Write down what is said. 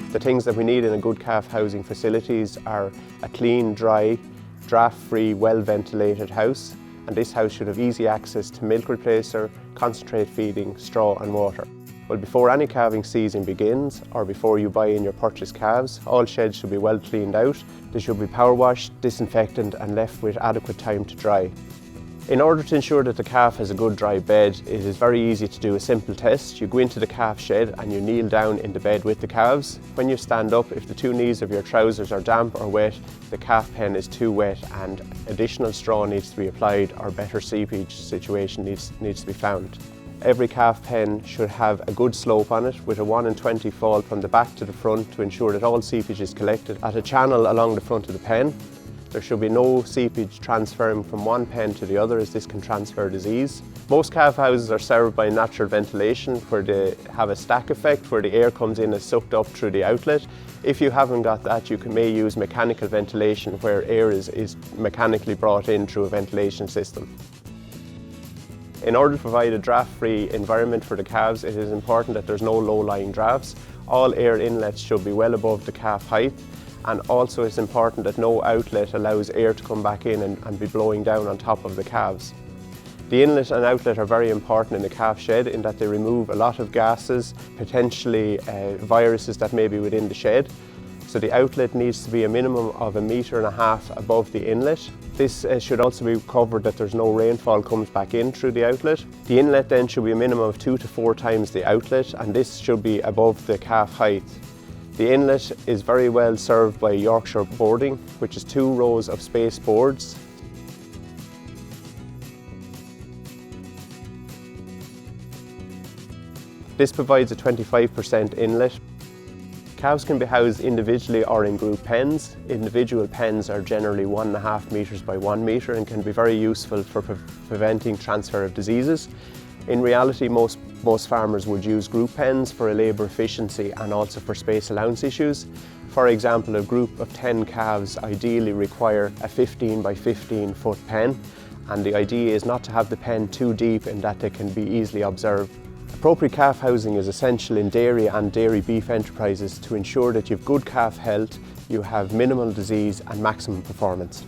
The things that we need in a good calf housing facilities are a clean, dry, draft-free, well-ventilated house, and this house should have easy access to milk replacer, concentrate feeding, straw and water. Well, before any calving season begins, or before you buy in your purchased calves, all sheds should be well cleaned out. They should be power washed, disinfected and left with adequate time to dry. In order to ensure that the calf has a good dry bed, it is very easy to do a simple test. You go into the calf shed and you kneel down in the bed with the calves. When you stand up, if the two knees of your trousers are damp or wet, the calf pen is too wet and additional straw needs to be applied, or better seepage situation needs to be found. Every calf pen should have a good slope on it with a 1 in 20 fall from the back to the front to ensure that all seepage is collected at a channel along the front of the pen. There should be no seepage transferring from one pen to the other, as this can transfer disease. Most calf houses are served by natural ventilation, where they have a stack effect where the air comes in and sucked up through the outlet. If you haven't got that, you may use mechanical ventilation, where air is mechanically brought in through a ventilation system. In order to provide a draft-free environment for the calves, it is important that there's no low-lying drafts. All air inlets should be well above the calf height, and also it's important that no outlet allows air to come back in and be blowing down on top of the calves. The inlet and outlet are very important in the calf shed in that they remove a lot of gases, potentially viruses that may be within the shed. So the outlet needs to be a minimum of 1.5 meters above the inlet. This should also be covered that there's no rainfall comes back in through the outlet. The inlet then should be a minimum of 2 to 4 times the outlet, and this should be above the calf height. The inlet is very well served by Yorkshire boarding, which is 2 rows of space boards. This provides a 25% inlet. Calves can be housed individually or in group pens. Individual pens are generally 1.5 meters by 1 meter and can be very useful for preventing transfer of diseases. In reality, most farmers would use group pens for a labour efficiency and also for space allowance issues. For example, a group of 10 calves ideally require a 15 by 15 foot pen, and the idea is not to have the pen too deep in that they can be easily observed. Appropriate calf housing is essential in dairy and dairy beef enterprises to ensure that you have good calf health, you have minimal disease and maximum performance.